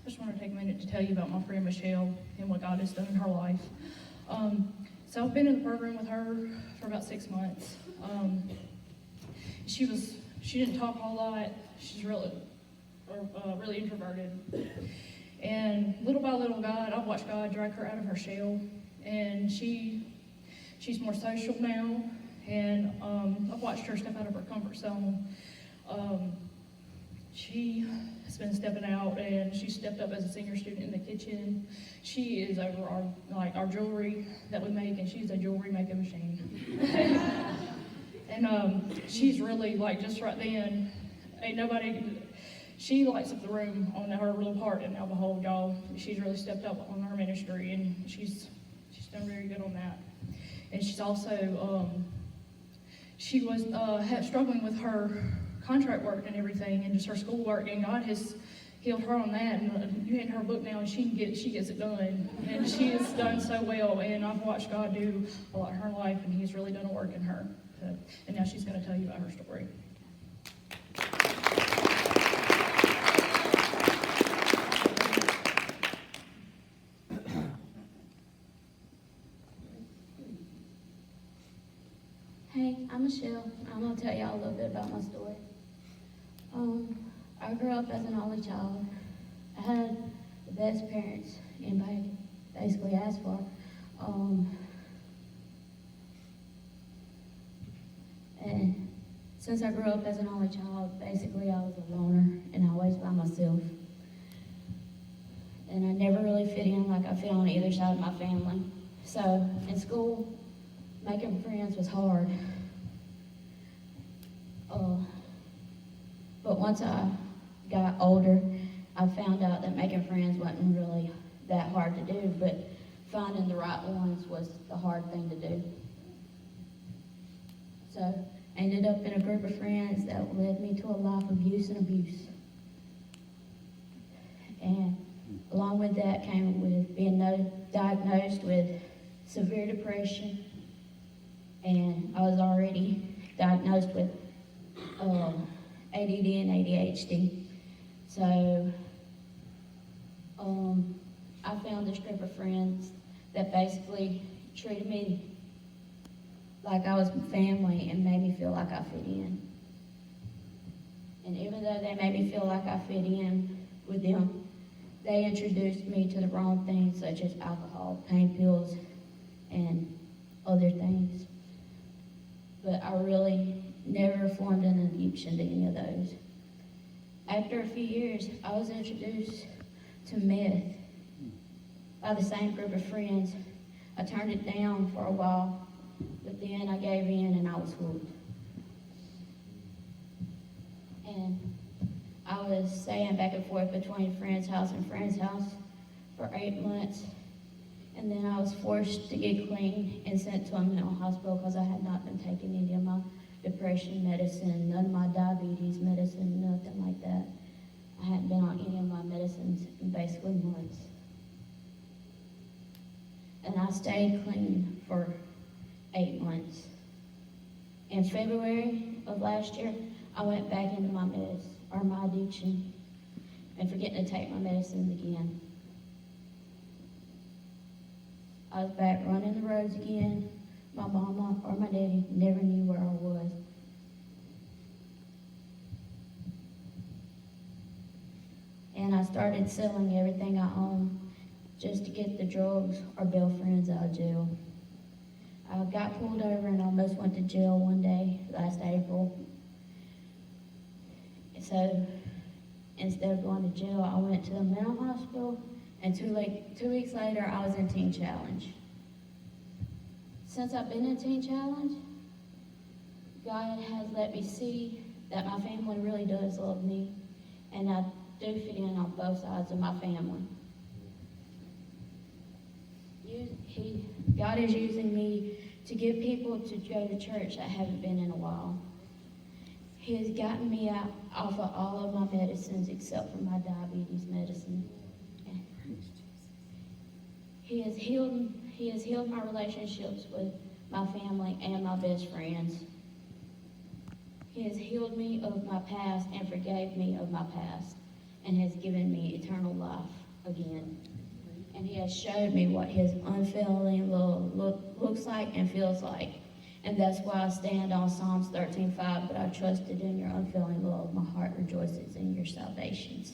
I just want to take a minute to tell you about my friend Michelle and what God has done in her life. So I've been in the program with her for about 6 months. She didn't talk a whole lot. She's really introverted. And little by little, I've watched God drag her out of her shell, and she's more social now. And I've watched her step out of her comfort zone. She has been stepping out, and she stepped up as a senior student in the kitchen. She is over our jewelry that we make, and she's a jewelry making machine. And she's really, just right then, she lights up the room on her little part, and now behold, y'all, she's really stepped up on her ministry, and she's done very good on that. And she's also, she was struggling with her contract work and everything, and just her schoolwork, and God has healed her on that. And you hand her a book now, and she gets it done, and she has done so well. And I've watched God do a lot in her life, and He's really done a work in her. And now she's going to tell you about her story. Hey, I'm Michelle. I'm going to tell y'all a little bit about my story. I grew up as an only child. I had the best parents anybody basically asked for. And since I grew up as an only child, basically I was a loner and always by myself. And I never really fit in like I fit on either side of my family. So in school, making friends was hard. But once I got older, I found out that making friends wasn't really that hard to do, but finding the right ones was the hard thing to do. So I ended up in a group of friends that led me to a life of use and abuse. And along with that came with being diagnosed with severe depression, and I was already diagnosed with ADD and ADHD. So I found this group of friends that basically treated me like I was family and made me feel like I fit in. And even though they made me feel like I fit in with them, they introduced me to the wrong things such as alcohol, pain pills, and other things. But I really never formed an addiction to any of those. After a few years, I was introduced to meth by the same group of friends. I turned it down for a while, but then I gave in and I was hooked. And I was staying back and forth between friend's house and friend's house for 8 months. And then I was forced to get clean and sent to a mental hospital because I had not been taking any of my depression medicine, none of my diabetes medicine, nothing like that. I hadn't been on any of my medicines in basically months. And I stayed clean for 8 months. In February of last year, I went back into my addiction and forgetting to take my medicines again. I was back running the roads again. My mama or my daddy never knew where I was. And I started selling everything I owned just to get the drugs or bail friends out of jail. I got pulled over and almost went to jail one day last April. So instead of going to jail, I went to the mental hospital, and 2 weeks later, I was in Teen Challenge. Since I've been in Teen Challenge, God has let me see that my family really does love me, and I do fit in on both sides of my family. God is using me to get people to go to church that haven't been in a while. He has gotten me out off of all of my medicines except for my diabetes medicine. He has healed my relationships with my family and my best friends. He has healed me of my past and forgave me of my past and has given me eternal life again. And he has showed me what his unfailing love looks like and feels like. And that's why I stand on Psalms 13:5, but I trusted in your unfailing love. My heart rejoices in your salvations.